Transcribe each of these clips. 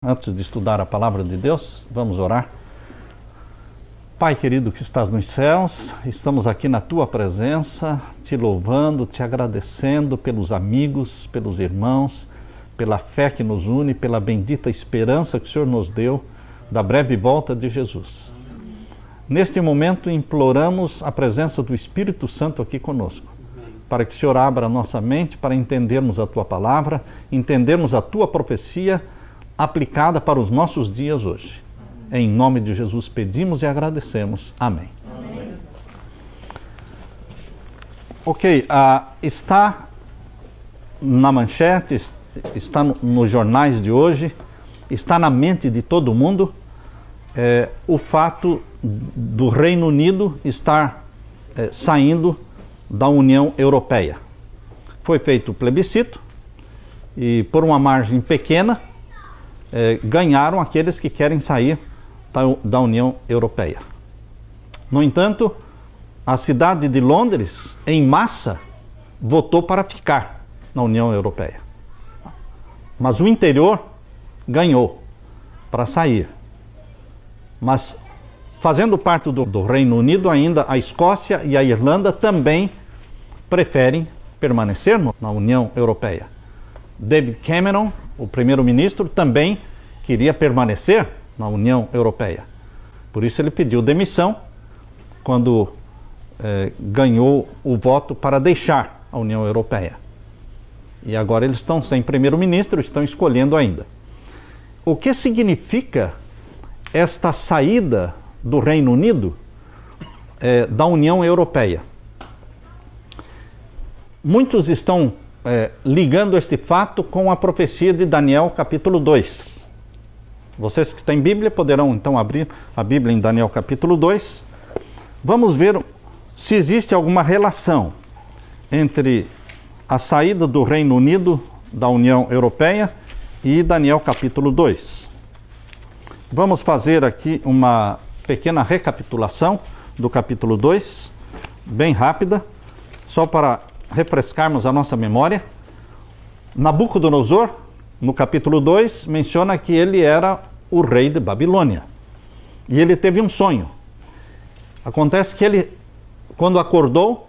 Antes de estudar a palavra de Deus, vamos orar. Pai querido que estás nos céus, estamos aqui na Tua presença, Te louvando, Te agradecendo pelos amigos, pelos irmãos, pela fé que nos une, pela bendita esperança que o Senhor nos deu da breve volta de Jesus. Neste momento imploramos a presença do Espírito Santo aqui conosco, para que o Senhor abra a nossa mente para entendermos a Tua palavra, entendermos a Tua profecia aplicada para os nossos dias hoje. Em nome de Jesus pedimos e agradecemos. Amém. Amém. Ok, está na manchete, está nos jornais de hoje, está na mente de todo mundo o fato do Reino Unido estar saindo da União Europeia. Foi feito o plebiscito e por uma margem pequena ganharam aqueles que querem sair da União Europeia. No entanto, a cidade de Londres, em massa, votou para ficar na União Europeia. Mas o interior ganhou para sair. Mas, fazendo parte do Reino Unido, ainda a Escócia e a Irlanda também preferem permanecer na União Europeia. David Cameron, o primeiro-ministro, também queria permanecer na União Europeia. Por isso ele pediu demissão quando ganhou o voto para deixar a União Europeia. E agora eles estão sem primeiro-ministro, estão escolhendo ainda. O que significa esta saída do Reino Unido da União Europeia? Muitos estão ligando este fato com a profecia de Daniel capítulo 2. Vocês que têm Bíblia poderão então abrir a Bíblia em Daniel capítulo 2. Vamos ver se existe alguma relação entre a saída do Reino Unido da União Europeia e Daniel capítulo 2. Vamos fazer aqui uma pequena recapitulação do capítulo 2, bem rápida, só para refrescarmos a nossa memória. Nabucodonosor, no capítulo 2, menciona que ele era o rei de Babilônia. E ele teve um sonho. Acontece que ele, quando acordou,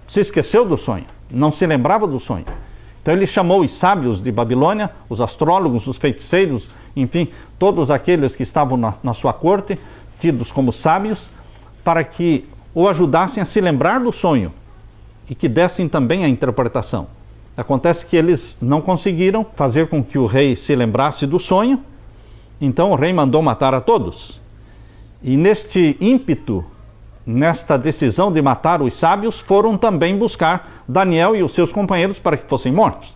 se esqueceu do sonho, não se lembrava do sonho. Então ele chamou os sábios de Babilônia, os astrólogos, os feiticeiros, enfim, todos aqueles que estavam na sua corte, tidos como sábios, para que o ajudassem a se lembrar do sonho e que dessem também a interpretação. Acontece que eles não conseguiram fazer com que o rei se lembrasse do sonho, então o rei mandou matar a todos. E neste ímpeto, nesta decisão de matar os sábios, foram também buscar Daniel e os seus companheiros para que fossem mortos.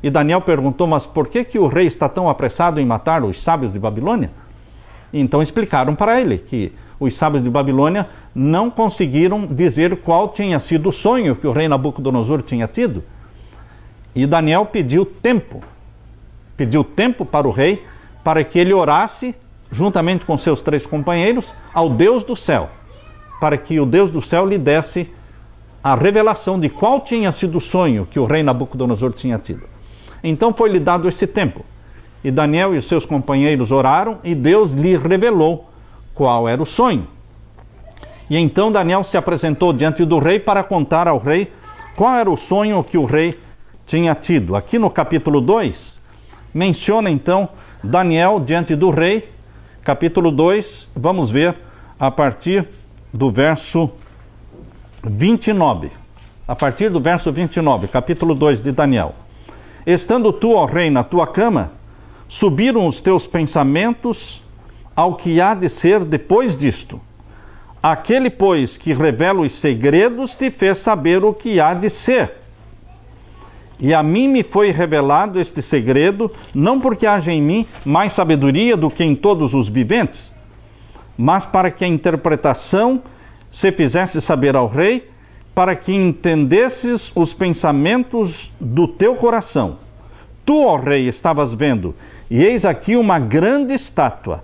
E Daniel perguntou, mas por que o rei está tão apressado em matar os sábios de Babilônia? E então explicaram para ele que os sábios de Babilônia não conseguiram dizer qual tinha sido o sonho que o rei Nabucodonosor tinha tido. E Daniel pediu tempo para o rei, para que ele orasse, juntamente com seus 3 companheiros, ao Deus do céu, para que o Deus do céu lhe desse a revelação de qual tinha sido o sonho que o rei Nabucodonosor tinha tido. Então foi-lhe dado esse tempo, e Daniel e os seus companheiros oraram, e Deus lhe revelou qual era o sonho. E então Daniel se apresentou diante do rei para contar ao rei qual era o sonho que o rei tinha tido. Aqui no capítulo 2, menciona então Daniel diante do rei, capítulo 2, vamos ver a partir do verso 29. A partir do verso 29, capítulo 2 de Daniel. Estando tu, ó rei, na tua cama, subiram os teus pensamentos ao que há de ser depois disto. Aquele, pois, que revela os segredos, te fez saber o que há de ser. E a mim me foi revelado este segredo, não porque haja em mim mais sabedoria do que em todos os viventes, mas para que a interpretação se fizesse saber ao rei, para que entendesses os pensamentos do teu coração. Tu, ó rei, estavas vendo, e eis aqui uma grande estátua.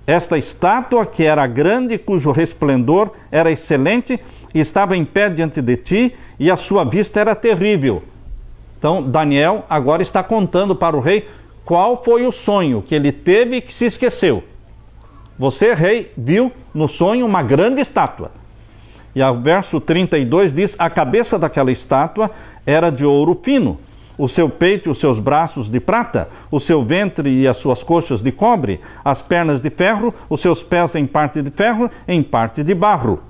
Esta estátua, que era grande, cujo resplendor era excelente, estava em pé diante de ti, e a sua vista era terrível. Então, Daniel agora está contando para o rei qual foi o sonho que ele teve e que se esqueceu. Você, rei, viu no sonho uma grande estátua. E o verso 32 diz: a cabeça daquela estátua era de ouro fino, o seu peito e os seus braços de prata, o seu ventre e as suas coxas de cobre, as pernas de ferro, os seus pés em parte de ferro, em parte de barro.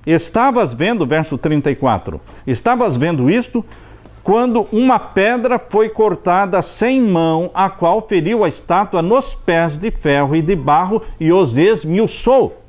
Estavas vendo, verso 34, estavas vendo isto quando uma pedra foi cortada sem mão, a qual feriu a estátua nos pés de ferro e de barro e os esmiuçou.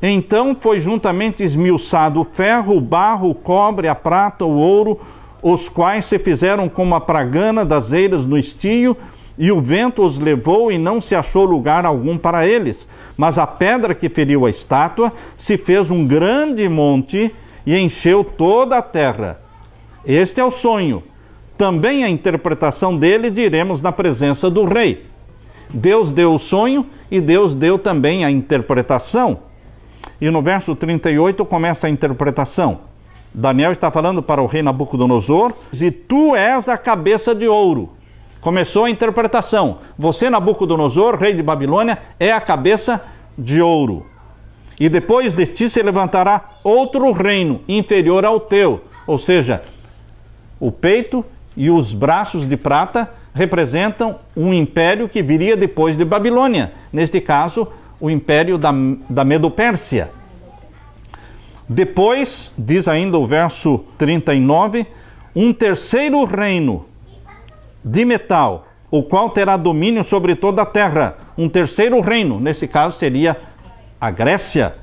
Então foi juntamente esmiuçado o ferro, o barro, o cobre, a prata, o ouro, os quais se fizeram como a pragana das eiras no estio, e o vento os levou e não se achou lugar algum para eles. Mas a pedra que feriu a estátua se fez um grande monte e encheu toda a terra. Este é o sonho. Também a interpretação dele diremos na presença do rei. Deus deu o sonho e Deus deu também a interpretação. E no verso 38 começa a interpretação. Daniel está falando para o rei Nabucodonosor: e tu és a cabeça de ouro. Começou a interpretação. Você, Nabucodonosor, rei de Babilônia, é a cabeça de ouro. E depois de ti se levantará outro reino inferior ao teu. Ou seja, o peito e os braços de prata representam um império que viria depois de Babilônia. Neste caso, o império da Medo-Pérsia. Depois, diz ainda o verso 39, um terceiro reino de metal, o qual terá domínio sobre toda a terra. Um terceiro reino, nesse caso seria a Grécia.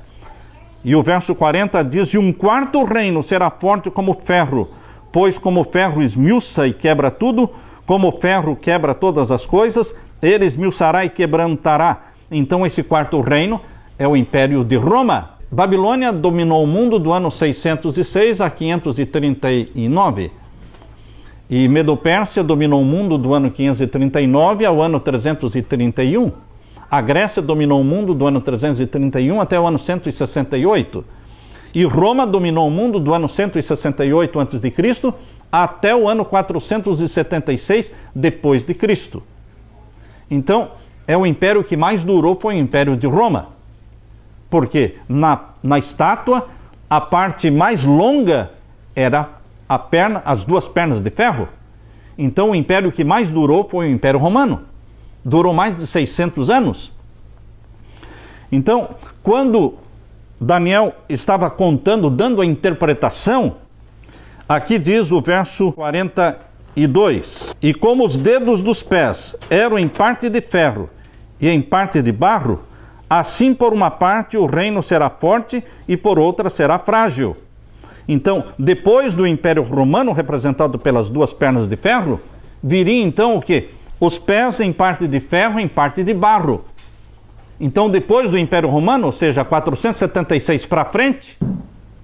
E o verso 40 diz: e um quarto reino será forte como ferro, pois como o ferro esmiuça e quebra tudo, como o ferro quebra todas as coisas, ele esmiuçará e quebrantará. Então esse quarto reino é o Império de Roma. Babilônia dominou o mundo do ano 606 a 539. E Medo-Pérsia dominou o mundo do ano 539 ao ano 331. A Grécia dominou o mundo do ano 331 até o ano 168. E Roma dominou o mundo do ano 168 a.C. até o ano 476 depois de Cristo. Então, é o império que mais durou, foi o Império de Roma. Porque na estátua, a parte mais longa era as duas pernas de ferro. Então o império que mais durou foi o Império Romano. Durou mais de 600 anos. Então, quando Daniel estava contando, dando a interpretação, aqui diz o verso 42: e como os dedos dos pés eram em parte de ferro e em parte de barro, assim por uma parte o reino será forte e por outra será frágil. Então, depois do Império Romano, representado pelas duas pernas de ferro, viria então o quê? Os pés em parte de ferro, em parte de barro. Então, depois do Império Romano, ou seja, 476 para frente,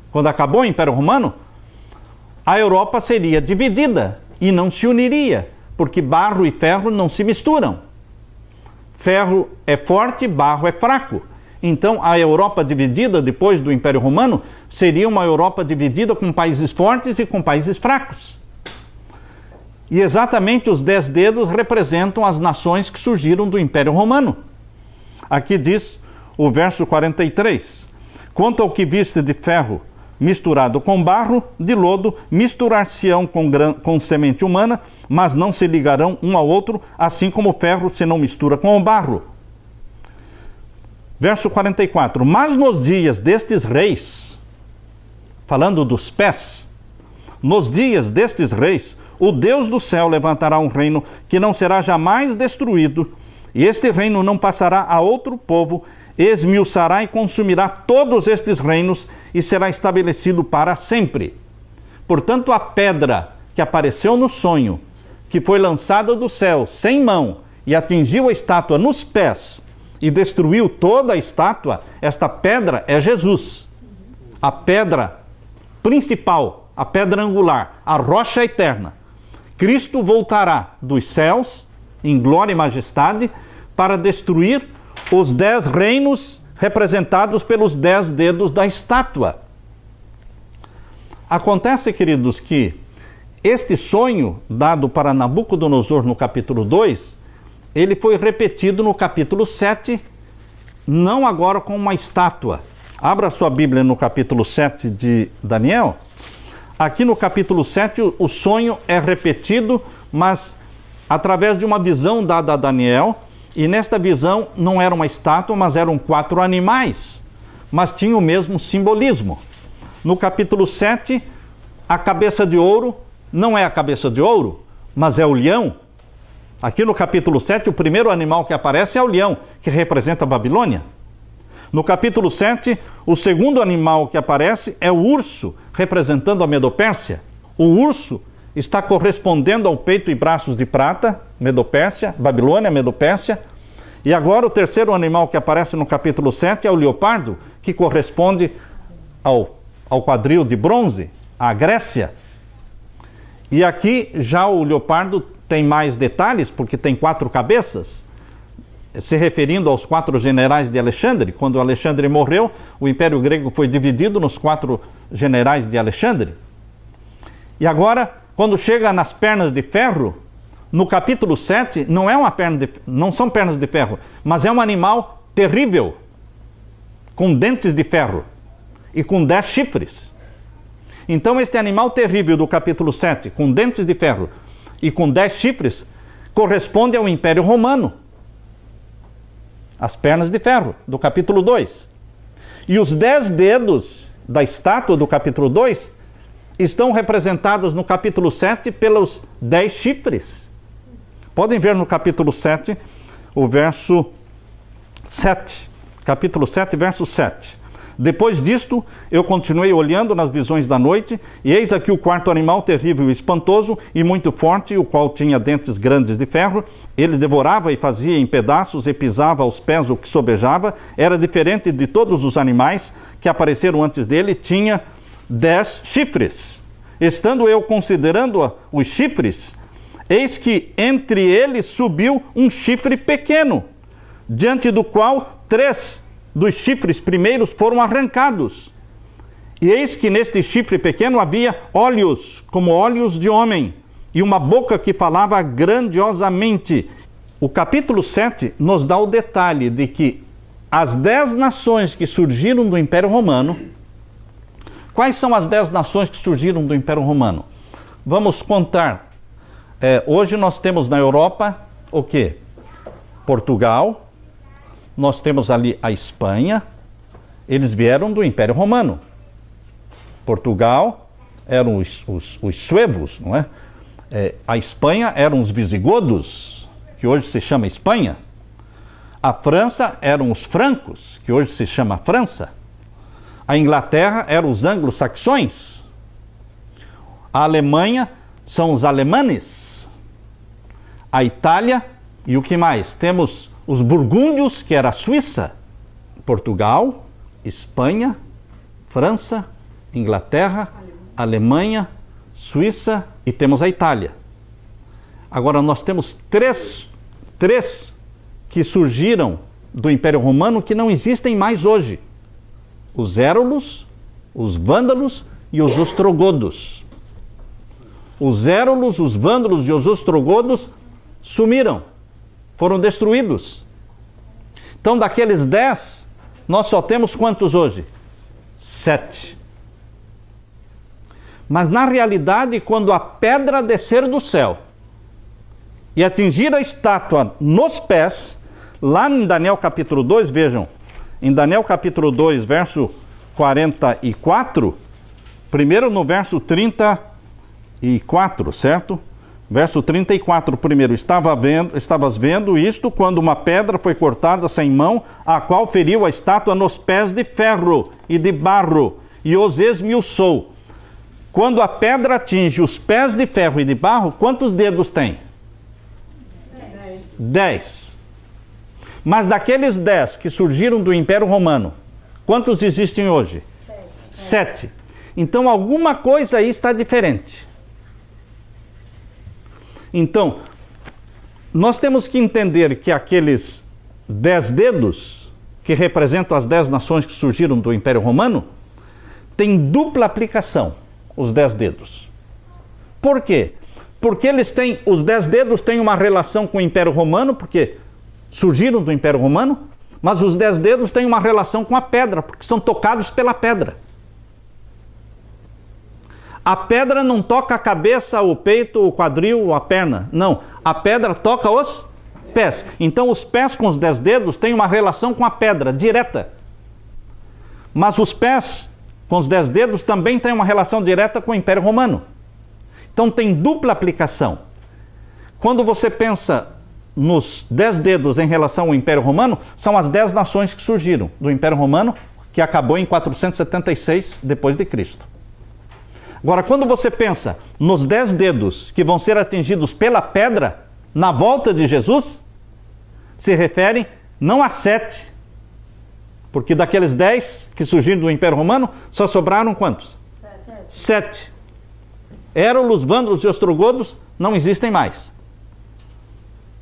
quando acabou o Império Romano, a Europa seria dividida e não se uniria, porque barro e ferro não se misturam. Ferro é forte, barro é fraco. Então, a Europa dividida depois do Império Romano seria uma Europa dividida com países fortes e com países fracos. E exatamente os 10 dedos representam as nações que surgiram do Império Romano. Aqui diz o verso 43: quanto ao que viste de ferro misturado com barro, de lodo, misturar-se-ão com semente humana, mas não se ligarão um ao outro, assim como o ferro se não mistura com o barro. Verso 44, mas nos dias destes reis, falando dos pés, nos dias destes reis, o Deus do céu levantará um reino que não será jamais destruído, e este reino não passará a outro povo, esmiuçará e consumirá todos estes reinos, e será estabelecido para sempre. Portanto, a pedra que apareceu no sonho, que foi lançada do céu sem mão, e atingiu a estátua nos pés, e destruiu toda a estátua, esta pedra é Jesus. A pedra principal, a pedra angular, a rocha eterna. Cristo voltará dos céus, em glória e majestade, para destruir os 10 reinos representados pelos 10 dedos da estátua. Acontece, queridos, que este sonho dado para Nabucodonosor no capítulo 2, ele foi repetido no capítulo 7, não agora com uma estátua. Abra sua Bíblia no capítulo 7 de Daniel. Aqui no capítulo 7 o sonho é repetido, mas através de uma visão dada a Daniel, e nesta visão não era uma estátua, mas eram 4 animais, mas tinha o mesmo simbolismo. No capítulo 7, a cabeça de ouro não é a cabeça de ouro, mas é o leão. Aqui no capítulo 7, o primeiro animal que aparece é o leão, que representa a Babilônia. No capítulo 7, o segundo animal que aparece é o urso, representando a Medopérsia. O urso está correspondendo ao peito e braços de prata, Medopérsia, Babilônia, Medopérsia. E agora o terceiro animal que aparece no capítulo 7 é o leopardo, que corresponde ao quadril de bronze, à Grécia. E aqui já o leopardo tem mais detalhes, porque tem 4 cabeças, se referindo aos 4 generais de Alexandre. Quando Alexandre morreu, o Império Grego foi dividido nos 4 generais de Alexandre. E agora, quando chega nas pernas de ferro, no capítulo 7, não são pernas de ferro, mas é um animal terrível, com dentes de ferro e com 10 chifres. Então este animal terrível do capítulo 7, com dentes de ferro e com 10 chifres, corresponde ao Império Romano. As pernas de ferro, do capítulo 2. E os 10 dedos da estátua do capítulo 2 estão representados no capítulo 7 pelos 10 chifres. Podem ver no capítulo 7, o verso 7. Capítulo 7, verso 7. Depois disto, eu continuei olhando nas visões da noite, e eis aqui o 4º animal terrível e espantoso, e muito forte, o qual tinha dentes grandes de ferro. Ele devorava e fazia em pedaços, e pisava aos pés o que sobejava. Era diferente de todos os animais que apareceram antes dele, tinha 10 chifres. Estando eu considerando os chifres, eis que entre eles subiu um chifre pequeno, diante do qual 3 dos chifres primeiros foram arrancados. E eis que neste chifre pequeno havia olhos, como olhos de homem, e uma boca que falava grandiosamente. O capítulo 7 nos dá o detalhe de que as 10 nações que surgiram do Império Romano. Quais são as 10 nações que surgiram do Império Romano? Vamos contar. Hoje nós temos na Europa o quê? Portugal. Nós temos ali a Espanha. Eles vieram do Império Romano. Portugal eram os suevos, não é? A Espanha eram os visigodos, que hoje se chama Espanha. A França eram os francos, que hoje se chama França. A Inglaterra eram os anglo-saxões. A Alemanha são os alemanes. A Itália, e o que mais? Temos os burgúndios, que era a Suíça. Portugal, Espanha, França, Inglaterra, Alemanha, Suíça, e temos a Itália. Agora nós temos três que surgiram do Império Romano que não existem mais hoje: os érulos, os vândalos e os ostrogodos. Os érulos, os vândalos e os ostrogodos sumiram, foram destruídos. Então, daqueles 10, nós só temos quantos hoje? 7. Mas na realidade, quando a pedra descer do céu e atingir a estátua nos pés, lá em Daniel capítulo 2, vejam, em Daniel capítulo 2, verso 44, primeiro no verso 34, certo? Verso 34, primeiro, estavas vendo isto quando uma pedra foi cortada sem mão, a qual feriu a estátua nos pés de ferro e de barro, e os esmiuçou. Quando a pedra atinge os pés de ferro e de barro, quantos dedos tem? 10. Mas daqueles 10 que surgiram do Império Romano, quantos existem hoje? 7. Então alguma coisa aí está diferente. Então, nós temos que entender que aqueles 10 dedos, que representam as 10 nações que surgiram do Império Romano, tem dupla aplicação, os 10 dedos. Por quê? Porque os 10 dedos têm uma relação com o Império Romano, porque surgiram do Império Romano, mas os 10 dedos têm uma relação com a pedra, porque são tocados pela pedra. A pedra não toca a cabeça, o peito, o quadril, a perna. Não, a pedra toca os pés. Então os pés com os 10 dedos têm uma relação com a pedra, direta. Mas os pés com os 10 dedos também têm uma relação direta com o Império Romano. Então tem dupla aplicação. Quando você pensa nos 10 dedos em relação ao Império Romano, são as 10 nações que surgiram do Império Romano, que acabou em 476 depois de Cristo. Agora, quando você pensa nos 10 dedos que vão ser atingidos pela pedra na volta de Jesus, se refere não a 7, porque daqueles 10 que surgiram do Império Romano, só sobraram quantos? 7. Érulos, vândalos e ostrogodos não existem mais.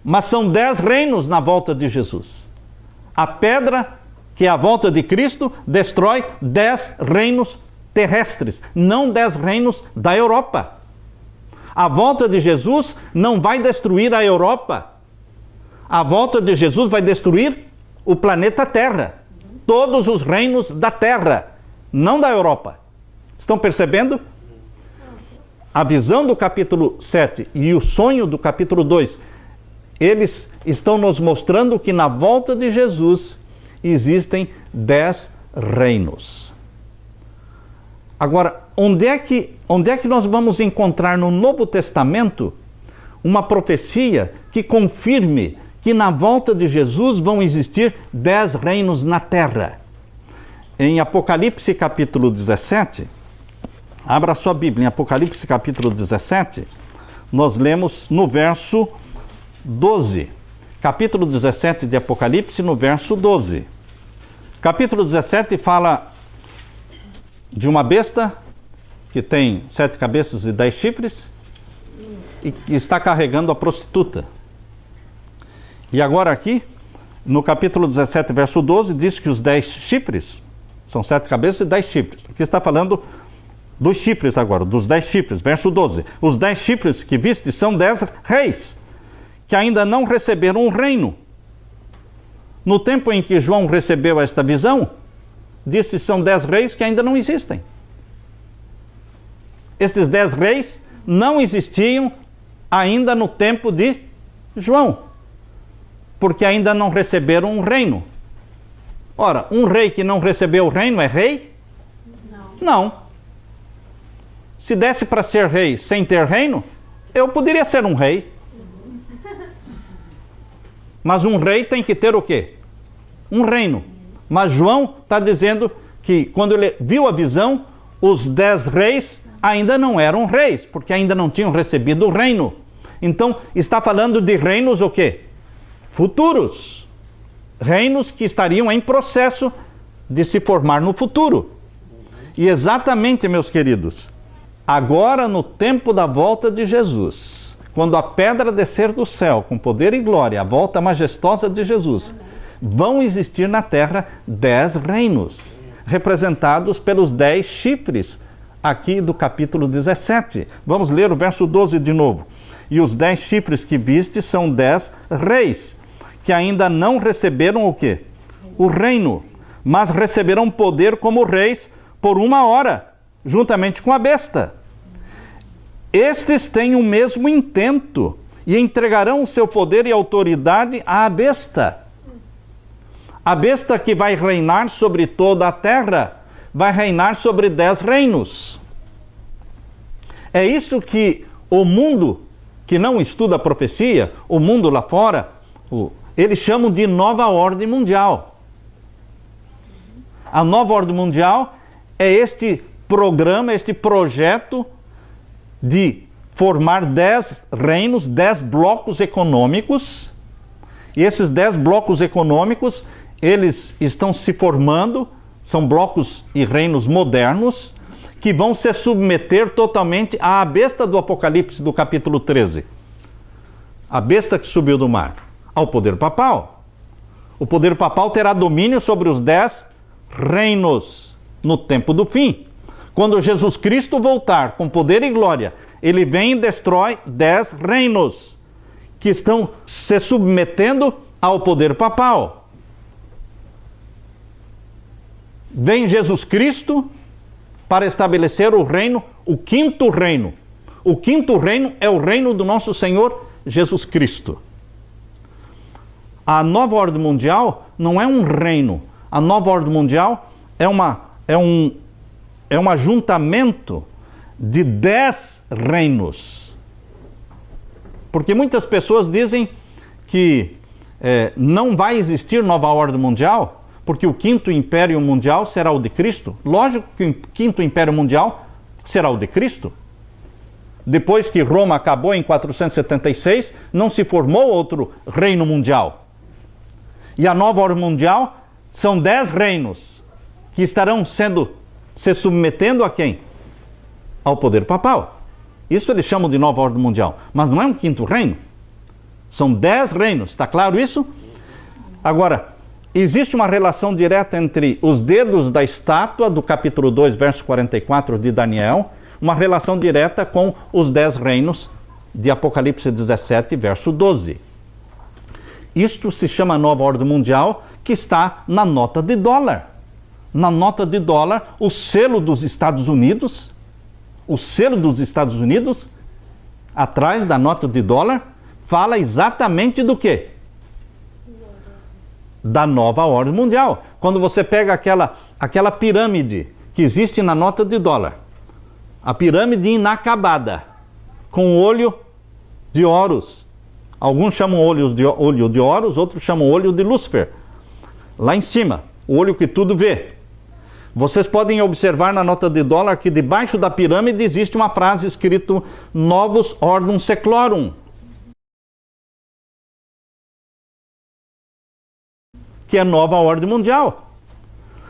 Mas são 10 reinos na volta de Jesus. A pedra, que é a volta de Cristo, destrói 10 reinos terrestres, não 10 reinos da Europa. A volta de Jesus não vai destruir a Europa. A volta de Jesus vai destruir o planeta Terra. Todos os reinos da Terra, não da Europa. Estão percebendo? A visão do capítulo 7 e o sonho do capítulo 2, eles estão nos mostrando que na volta de Jesus existem 10 reinos. Agora, onde é que nós vamos encontrar no Novo Testamento uma profecia que confirme que na volta de Jesus vão existir 10 reinos na terra? Em Apocalipse capítulo 17, abra sua Bíblia, em Apocalipse capítulo 17, nós lemos no verso 12. Capítulo 17 de Apocalipse, no verso 12. Capítulo 17 fala de uma besta que tem 7 cabeças e 10 chifres e que está carregando a prostituta. E agora aqui, no capítulo 17, verso 12, diz que os 10 chifres são 7 cabeças e 10 chifres. Aqui está falando dos chifres agora, dos 10 chifres, verso 12. Os 10 chifres que viste são 10 reis, que ainda não receberam um reino. No tempo em que João recebeu esta visão, disse que são 10 reis que ainda não existem. Estes 10 reis não existiam ainda no tempo de João, porque ainda não receberam um reino. Ora, um rei que não recebeu o reino é rei? Não. Se desse para ser rei sem ter reino, eu poderia ser um rei. Mas um rei tem que ter o quê? Um reino. Mas João está dizendo que quando ele viu a visão, os 10 reis ainda não eram reis, porque ainda não tinham recebido o reino. Então, está falando de reinos o quê? Futuros. Reinos que estariam em processo de se formar no futuro. E exatamente, meus queridos, agora no tempo da volta de Jesus, quando a pedra descer do céu com poder e glória, a volta majestosa de Jesus, vão existir na terra 10 reinos, representados pelos 10 chifres, aqui do capítulo 17. Vamos ler o verso 12 de novo. E os 10 chifres que viste são 10 reis, que ainda não receberam o quê? O reino, mas receberão poder como reis por 1 hora, juntamente com a besta. Estes têm o mesmo intento e entregarão o seu poder e autoridade à besta. A besta que vai reinar sobre toda a terra, vai reinar sobre 10 reinos. É isso que o mundo que não estuda a profecia, o mundo lá fora, eles chamam de nova ordem mundial. A nova ordem mundial é este programa, este projeto de formar 10 reinos, 10 blocos econômicos. E esses 10 blocos econômicos, eles estão se formando, são blocos e reinos modernos, que vão se submeter totalmente à besta do Apocalipse, do capítulo 13. A besta que subiu do mar, ao poder papal. O poder papal terá domínio sobre os 10 reinos no tempo do fim. Quando Jesus Cristo voltar com poder e glória, ele vem e destrói 10 reinos que estão se submetendo ao poder papal. Vem Jesus Cristo para estabelecer o reino, o quinto reino. O quinto reino é o reino do nosso Senhor Jesus Cristo. A nova ordem mundial não é um reino. A nova ordem mundial é um ajuntamento de 10 reinos. Porque muitas pessoas dizem que não vai existir nova ordem mundial, porque o quinto império mundial será o de Cristo. Lógico que o quinto império mundial será o de Cristo. Depois que Roma acabou em 476, não se formou outro reino mundial. E a nova ordem mundial são 10 reinos que estarão se submetendo a quem? Ao poder papal. Isso eles chamam de nova ordem mundial. Mas não é um quinto reino. São 10 reinos. Está claro isso? Agora, existe uma relação direta entre os dedos da estátua do capítulo 2, verso 44 de Daniel, uma relação direta com os 10 reinos de Apocalipse 17, verso 12. Isto se chama nova ordem mundial, que está na nota de dólar. Na nota de dólar, o selo dos Estados Unidos, atrás da nota de dólar, fala exatamente do quê? Da nova ordem mundial. Quando você pega aquela pirâmide que existe na nota de dólar, a pirâmide inacabada, com olho de Horus. Alguns chamam olho de Horus, outros chamam olho de Lúcifer. Lá em cima, o olho que tudo vê. Vocês podem observar na nota de dólar que debaixo da pirâmide existe uma frase escrito Novus Ordem Seclorum, que é nova ordem mundial.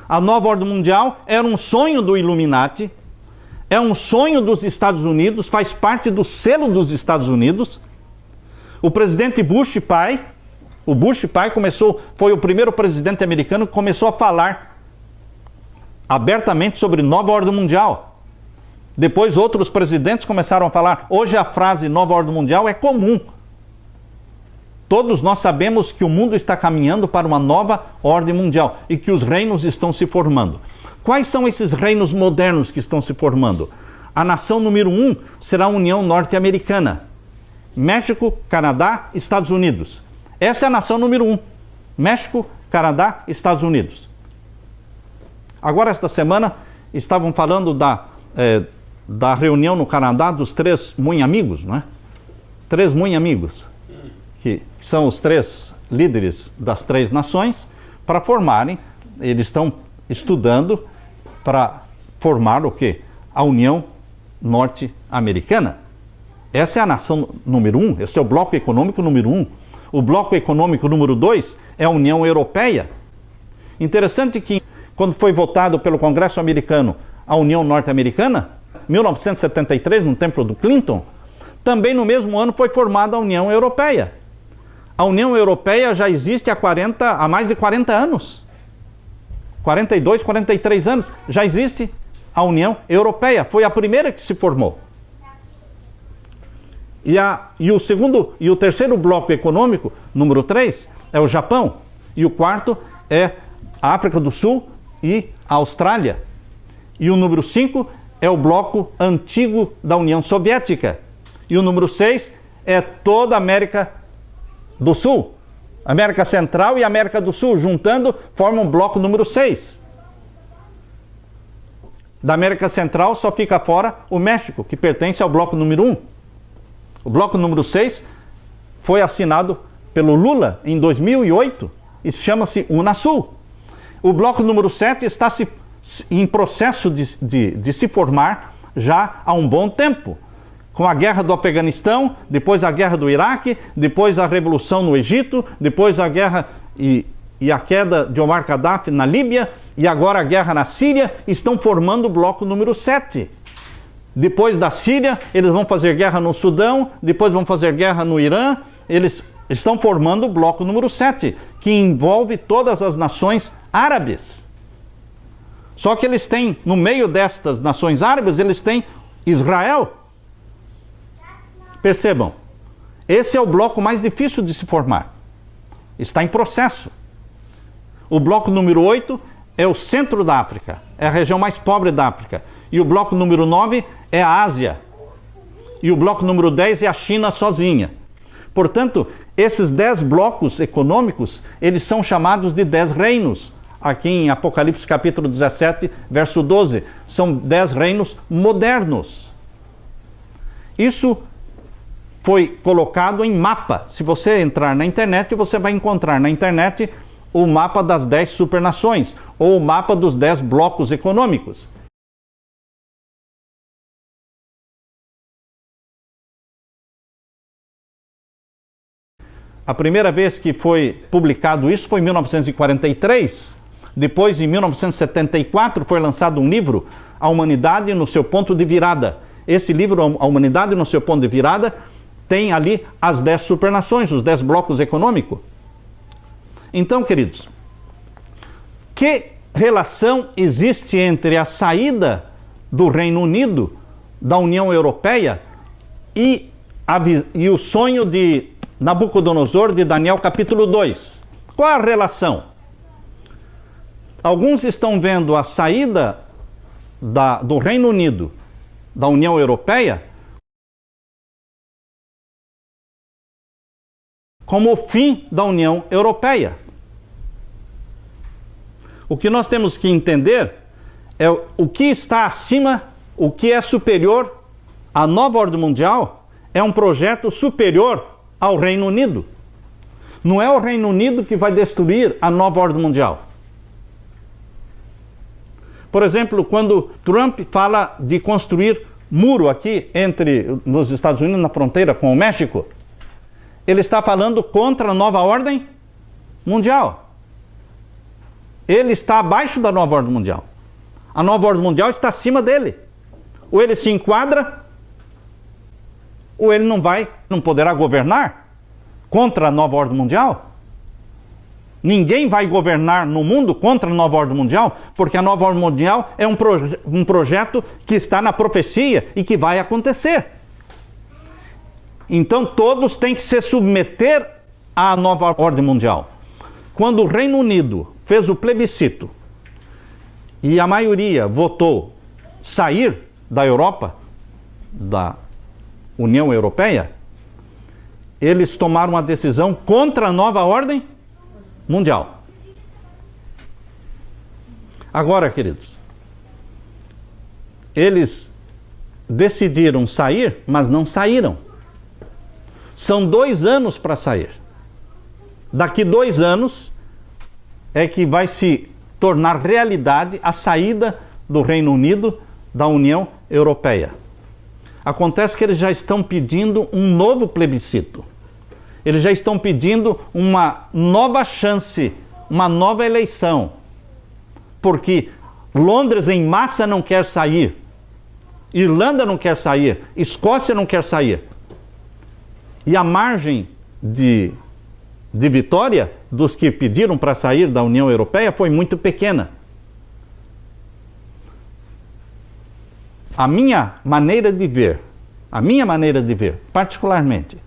A nova ordem mundial era um sonho do Illuminati, é um sonho dos Estados Unidos, faz parte do selo dos Estados Unidos. O presidente Bush pai, foi o primeiro presidente americano que começou a falar abertamente sobre nova ordem mundial. Depois outros presidentes começaram a falar. Hoje a frase nova ordem mundial é comum. Todos nós sabemos que o mundo está caminhando para uma nova ordem mundial e que os reinos estão se formando. Quais são esses reinos modernos que estão se formando? A nação número 1 será a União Norte-Americana. México, Canadá, Estados Unidos. Essa é a nação número 1. México, Canadá, Estados Unidos. Agora, esta semana, estavam falando da reunião no Canadá dos 3 muito amigos, não é? 3 muito amigos, que são os 3 líderes das 3 nações, para formarem, eles estão estudando para formar o quê? A União Norte-Americana. Essa é a nação número 1, esse é o bloco econômico número 1. O bloco econômico número 2 é a União Europeia. Interessante que, quando foi votado pelo Congresso americano a União Norte-Americana, 1973, no tempo do Clinton, também no mesmo ano foi formada a União Europeia. A União Europeia já existe há mais de 40 anos. 42, 43 anos, já existe a União Europeia. Foi a primeira que se formou. E o terceiro bloco econômico, número 3, é o Japão. E o quarto é a África do Sul e a Austrália. E o número 5 é o bloco antigo da União Soviética. E o número 6 é toda a América do Sul. América Central e América do Sul, juntando, formam o bloco número 6. Da América Central só fica fora o México, que pertence ao bloco número 1. O bloco número 6 foi assinado pelo Lula em 2008 e chama-se Unasul. O bloco número 7 está em processo de se formar já há um bom tempo. Com a guerra do Afeganistão, depois a guerra do Iraque, depois a revolução no Egito, depois a guerra e a queda de Omar Gaddafi na Líbia, e agora a guerra na Síria, estão formando o bloco número 7. Depois da Síria, eles vão fazer guerra no Sudão, depois vão fazer guerra no Irã, eles estão formando o bloco número 7, que envolve todas as nações árabes. Só que eles têm, no meio destas nações árabes, eles têm Israel. Percebam, esse é o bloco mais difícil de se formar. Está em processo. O bloco número 8 é o centro da África, é a região mais pobre da África. E o bloco número 9 é a Ásia. E o bloco número 10 é a China sozinha. Portanto, esses 10 blocos econômicos, eles são chamados de 10 reinos. Aqui em Apocalipse capítulo 17, verso 12, são 10 reinos modernos. Isso foi colocado em mapa. Se você entrar na internet, você vai encontrar na internet o mapa das 10 supernações, ou o mapa dos 10 blocos econômicos. A primeira vez que foi publicado isso foi em 1943. Depois, em 1974, foi lançado um livro, A Humanidade no Seu Ponto de Virada. Esse livro, A Humanidade no Seu Ponto de Virada, tem ali as 10 supernações, os 10 blocos econômicos. Então, queridos, que relação existe entre a saída do Reino Unido da União Europeia e o sonho de Nabucodonosor de Daniel capítulo 2? Qual a relação? Alguns estão vendo a saída do Reino Unido da União Europeia como o fim da União Europeia. O que nós temos que entender é o que está acima, o que é superior à nova ordem mundial, é um projeto superior ao Reino Unido. Não é o Reino Unido que vai destruir a nova ordem mundial. Por exemplo, quando Trump fala de construir muro aqui nos Estados Unidos, na fronteira com o México, ele está falando contra a nova ordem mundial. Ele está abaixo da nova ordem mundial. A nova ordem mundial está acima dele. Ou ele se enquadra, ou ele não poderá governar contra a nova ordem mundial. Ninguém vai governar no mundo contra a nova ordem mundial, porque a nova ordem mundial é um projeto que está na profecia e que vai acontecer. Então todos têm que se submeter à nova ordem mundial. Quando o Reino Unido fez o plebiscito e a maioria votou sair da Europa, da União Europeia, eles tomaram uma decisão contra a nova ordem mundial. Agora, queridos, eles decidiram sair, mas não saíram. São 2 anos para sair. Daqui 2 anos é que vai se tornar realidade a saída do Reino Unido da União Europeia. Acontece que eles já estão pedindo um novo plebiscito. Eles já estão pedindo uma nova chance, uma nova eleição. Porque Londres em massa não quer sair. Irlanda não quer sair. Escócia não quer sair. E a margem de vitória dos que pediram para sair da União Europeia foi muito pequena. A minha maneira de ver, particularmente,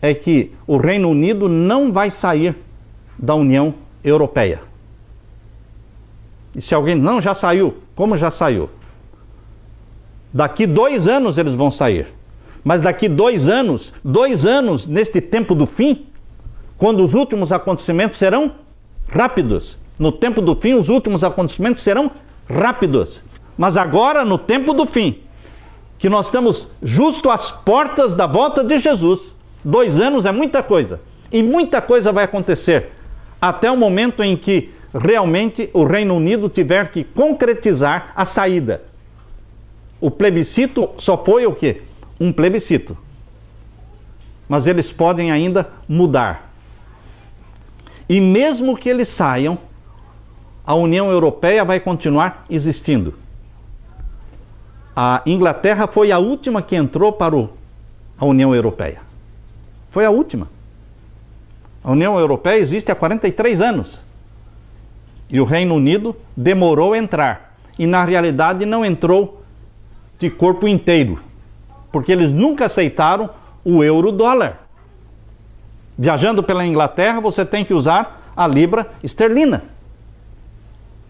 é que o Reino Unido não vai sair da União Europeia. E se alguém não já saiu, como já saiu? Daqui 2 anos eles vão sair. Mas daqui 2 anos, neste tempo do fim, quando os últimos acontecimentos serão rápidos. No tempo do fim, os últimos acontecimentos serão rápidos. Mas agora, no tempo do fim, que nós estamos justo às portas da volta de Jesus, 2 anos é muita coisa. E muita coisa vai acontecer até o momento em que realmente o Reino Unido tiver que concretizar a saída. O plebiscito só foi o quê? Um plebiscito. Mas eles podem ainda mudar. E mesmo que eles saiam, a União Europeia vai continuar existindo. A Inglaterra foi a última que entrou para a União Europeia. Foi a última. A União Europeia existe há 43 anos. E o Reino Unido demorou a entrar. E na realidade não entrou de corpo inteiro. Porque eles nunca aceitaram o euro-dólar. Viajando pela Inglaterra, você tem que usar a libra esterlina.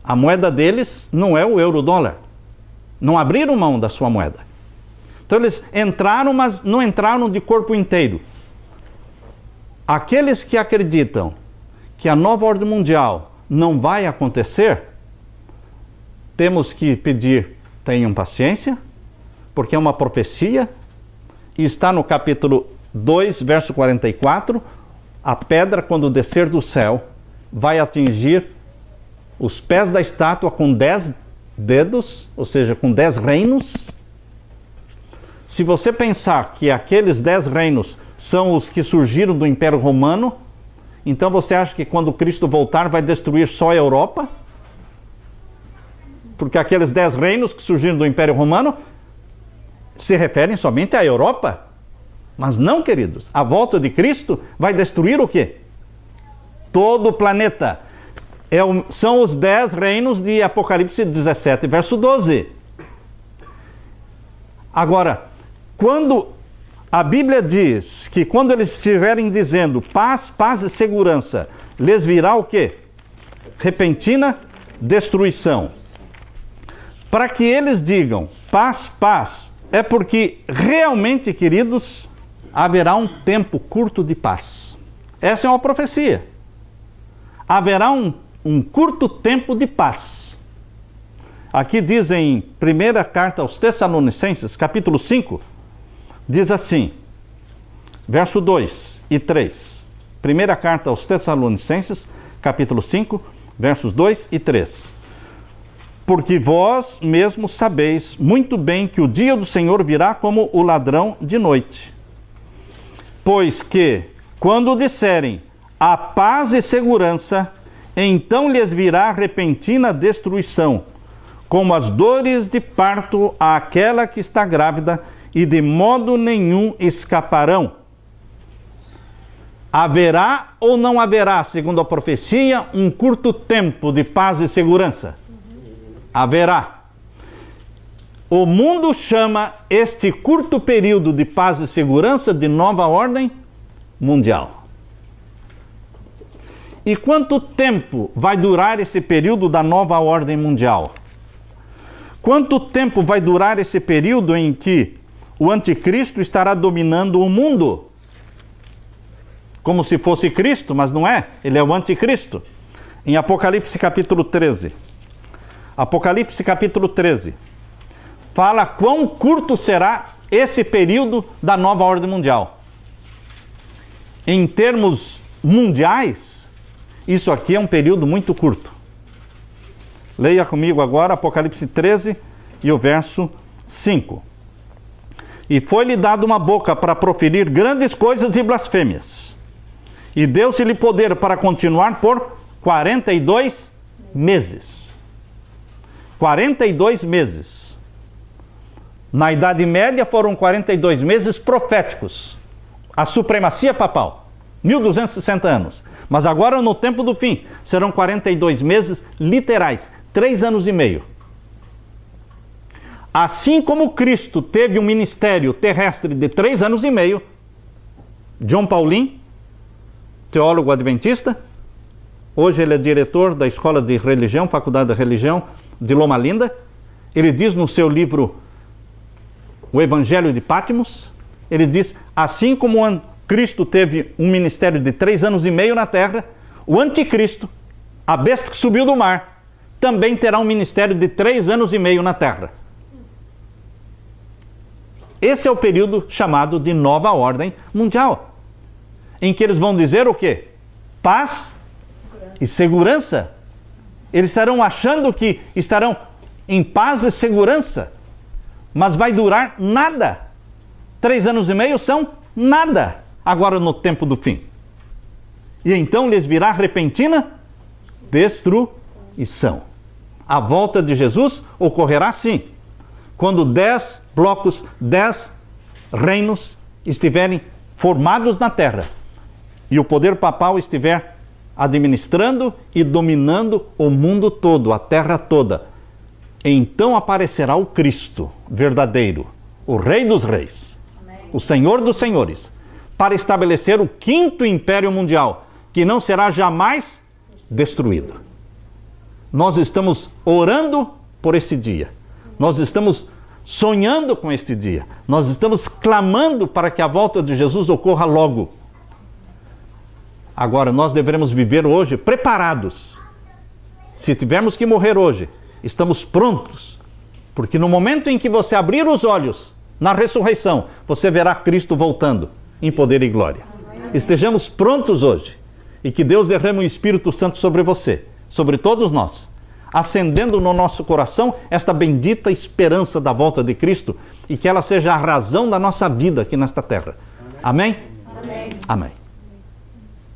A moeda deles não é o euro-dólar. Não abriram mão da sua moeda. Então eles entraram, mas não entraram de corpo inteiro. Aqueles que acreditam que a nova ordem mundial não vai acontecer, temos que pedir, tenham paciência, porque é uma profecia, e está no capítulo 2, verso 44, a pedra, quando descer do céu, vai atingir os pés da estátua com 10 dedos, ou seja, com 10 reinos. Se você pensar que aqueles 10 reinos são os que surgiram do Império Romano, então você acha que quando Cristo voltar vai destruir só a Europa? Porque aqueles 10 reinos que surgiram do Império Romano se referem somente à Europa. Mas não, queridos, a volta de Cristo vai destruir o quê? Todo o planeta. São os 10 reinos de Apocalipse 17, verso 12. Agora, quando a Bíblia diz que quando eles estiverem dizendo paz, paz e segurança, lhes virá o quê? Repentina destruição. Para que eles digam paz, paz, é porque realmente, queridos, haverá um tempo curto de paz. Essa é uma profecia. Haverá um curto tempo de paz. Aqui diz em primeira carta aos Tessalonicenses, capítulo 5, diz assim, verso 2 e 3. Primeira carta aos Tessalonicenses, capítulo 5, versos 2 e 3. Porque vós mesmos sabeis muito bem que o dia do Senhor virá como o ladrão de noite. Pois que, quando disserem a paz e segurança, então lhes virá repentina destruição, como as dores de parto àquela que está grávida, e de modo nenhum escaparão. Haverá ou não haverá, segundo a profecia, um curto tempo de paz e segurança? Haverá. O mundo chama este curto período de paz e segurança de nova ordem mundial. E quanto tempo vai durar esse período da nova ordem mundial? Quanto tempo vai durar esse período em que o anticristo estará dominando o mundo? Como se fosse Cristo, mas não é. Ele é o anticristo. Em Apocalipse capítulo 13. Apocalipse capítulo 13. Fala quão curto será esse período da nova ordem mundial. Em termos mundiais, isso aqui é um período muito curto. Leia comigo agora Apocalipse 13 e o verso 5. E foi-lhe dado uma boca para proferir grandes coisas e blasfêmias. E deu-se-lhe poder para continuar por 42 meses. 42 meses. Na Idade Média foram 42 meses proféticos. A supremacia papal. 1260 anos. Mas agora, no tempo do fim, serão 42 meses literais. 3 anos e meio. Assim como Cristo teve um ministério terrestre de 3 anos e meio, John Paulin, teólogo adventista, hoje ele é diretor da Escola de Religião, Faculdade de Religião de Loma Linda, ele diz no seu livro O Evangelho de Patmos, ele diz, assim como Cristo teve um ministério de 3 anos e meio na terra, o anticristo, a besta que subiu do mar, também terá um ministério de 3 anos e meio na terra. Esse é o período chamado de nova ordem mundial, em que eles vão dizer o quê? Paz e segurança. Eles estarão achando que estarão em paz e segurança, mas vai durar nada. 3 anos e meio são nada, agora no tempo do fim. E então lhes virá repentina destruição. A volta de Jesus ocorrerá sim, quando 10 blocos, 10 reinos estiverem formados na terra. e o poder papal estiver administrando e dominando o mundo todo, a terra toda, então aparecerá o Cristo verdadeiro, o Rei dos Reis, o Senhor dos Senhores, para estabelecer o 5º Império Mundial, que não será jamais destruído. Nós estamos orando por esse dia. Nós estamos sonhando com este dia. Nós estamos clamando para que a volta de Jesus ocorra logo. Agora, nós devemos viver hoje preparados. Se tivermos que morrer hoje, estamos prontos. Porque no momento em que você abrir os olhos, na ressurreição, você verá Cristo voltando em poder e glória. Estejamos prontos hoje. E que Deus derrame o Espírito Santo sobre você, sobre todos nós, acendendo no nosso coração esta bendita esperança da volta de Cristo, e que ela seja a razão da nossa vida aqui nesta terra. Amém? Amém. Amém.